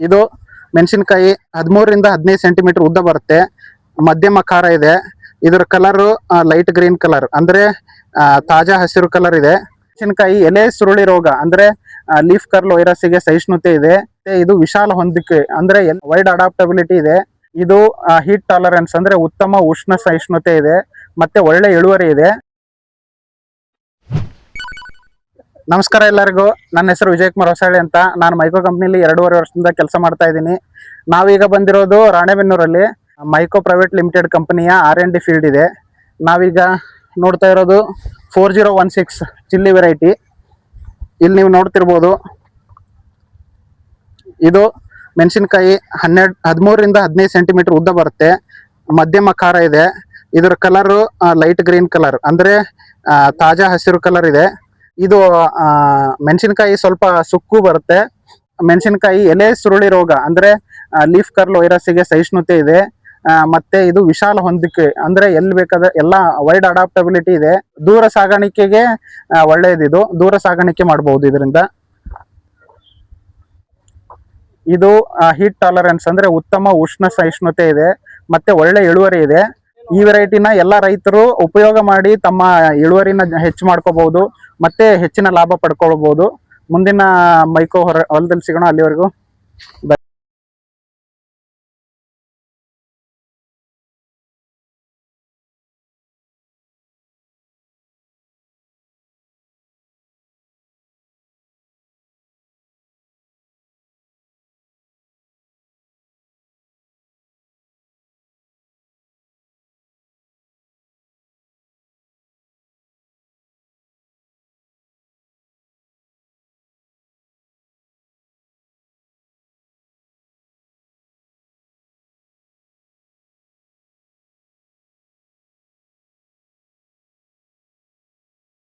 ಇದು ಮೆಣಸಿನಕಾಯಿ 13ರಿಂದ 15 ಸೆಂಟಿಮೀಟರ್ ಉದ್ದ ಬರುತ್ತೆ. ಮಧ್ಯಮ ಖಾರ ಇದೆ. ಇದರ ಕಲರ್ ಲೈಟ್ ಗ್ರೀನ್ ಕಲರ್ ಅಂದ್ರೆ ತಾಜಾ ಹಸಿರು ಕಲರ್ ಇದೆ. ಮೆಣಸಿನಕಾಯಿ ಎಲೆ ಸುರುಳಿ ರೋಗ ಅಂದ್ರೆ ಲೀಫ್ ಕರ್ಲ್ ವೈರಸ್ಗೆ ಸಹಿಷ್ಣುತೆ ಇದೆ. ಇದು ವಿಶಾಲ ಹೊಂದಿಕೆ ಅಂದ್ರೆ ವೈಡ್ ಅಡಾಪ್ಟಬಿಲಿಟಿ ಇದೆ. ಇದು ಹೀಟ್ ಟಾಲರೆನ್ಸ್ ಅಂದ್ರೆ ಉತ್ತಮ ಉಷ್ಣ ಸಹಿಷ್ಣುತೆ ಇದೆ. ಮತ್ತೆ ಒಳ್ಳೆ ಇಳುವರಿ ಇದೆ. ನಮಸ್ಕಾರ ಎಲ್ಲರಿಗೂ. ನನ್ನ ಹೆಸರು ವಿಜಯ್ ಕುಮಾರ್ ಹೊಸಳ್ಳಿ ಅಂತ. ನಾನು ಮೈಕೋ ಕಂಪ್ನಿಲಿ 2.5 ವರ್ಷದಿಂದ ಕೆಲಸ ಮಾಡ್ತಾ ಇದ್ದೀನಿ. ನಾವೀಗ ಬಂದಿರೋದು ರಾಣೆಬೆನ್ನೂರಲ್ಲಿ ಮೈಕೋ ಪ್ರೈವೇಟ್ ಲಿಮಿಟೆಡ್ ಕಂಪನಿಯ R&D ಫೀಲ್ಡ್ ಇದೆ. ನಾವೀಗ ನೋಡ್ತಾ ಇರೋದು 4016 ಚಿಲ್ಲಿ ವೆರೈಟಿ. ಇಲ್ಲಿ ನೀವು ನೋಡ್ತಿರ್ಬೋದು, ಇದು ಮೆಣಸಿನಕಾಯಿ 13ರಿಂದ 15 ಸೆಂಟಿಮೀಟರ್ ಉದ್ದ ಬರುತ್ತೆ. ಮಧ್ಯಮ ಖಾರ ಇದೆ. ಇದರ ಕಲರ್ ಲೈಟ್ ಗ್ರೀನ್ ಕಲರ್ ಅಂದ್ರೆ ತಾಜಾ ಹಸಿರು ಕಲರ್ ಇದೆ. ಇದು ಮೆಣಸಿನಕಾಯಿ ಸ್ವಲ್ಪ ಸುಕ್ಕು ಬರುತ್ತೆ. ಮೆಣಸಿನಕಾಯಿ ಎಲೆ ಸುರುಳಿ ರೋಗ ಅಂದ್ರೆ ಲೀಫ್ ಕರ್ಲ್ ವೈರಸ್ಗೆ ಸಹಿಷ್ಣುತೆ ಇದೆ. ಮತ್ತೆ ಇದು ವಿಶಾಲ ಹೊಂದಿಕೆ ಅಂದ್ರೆ ಎಲ್ಲಿ ಬೇಕಾದ ಎಲ್ಲ ವೈಡ್ ಅಡಾಪ್ಟಬಿಲಿಟಿ ಇದೆ. ದೂರ ಸಾಗಾಣಿಕೆಗೆ ಒಳ್ಳೆಯದಿದು. ದೂರ ಸಾಗಾಣಿಕೆ ಮಾಡಬಹುದು ಇದರಿಂದ. ಇದು ಹೀಟ್ ಟಾಲರೆನ್ಸ್ ಅಂದ್ರೆ ಉತ್ತಮ ಉಷ್ಣ ಸಹಿಷ್ಣುತೆ ಇದೆ. ಮತ್ತೆ ಒಳ್ಳೆ ಇಳುವರಿ ಇದೆ. ಈ ವೆರೈಟಿನ ಎಲ್ಲ ರೈತರು ಉಪಯೋಗ ಮಾಡಿ ತಮ್ಮ ಇಳುವರಿನ ಹೆಚ್ಚು ಮಾಡ್ಕೋಬಹುದು, ಮತ್ತೆ ಹೆಚ್ಚಿನ ಲಾಭ ಪಡ್ಕೊಳ್ಬಹುದು. ಮುಂದಿನ ಮೈಕೋ ಹೊಲದಲ್ಲಿ ಸಿಗೋಣ. ಅಲ್ಲಿವರೆಗೂ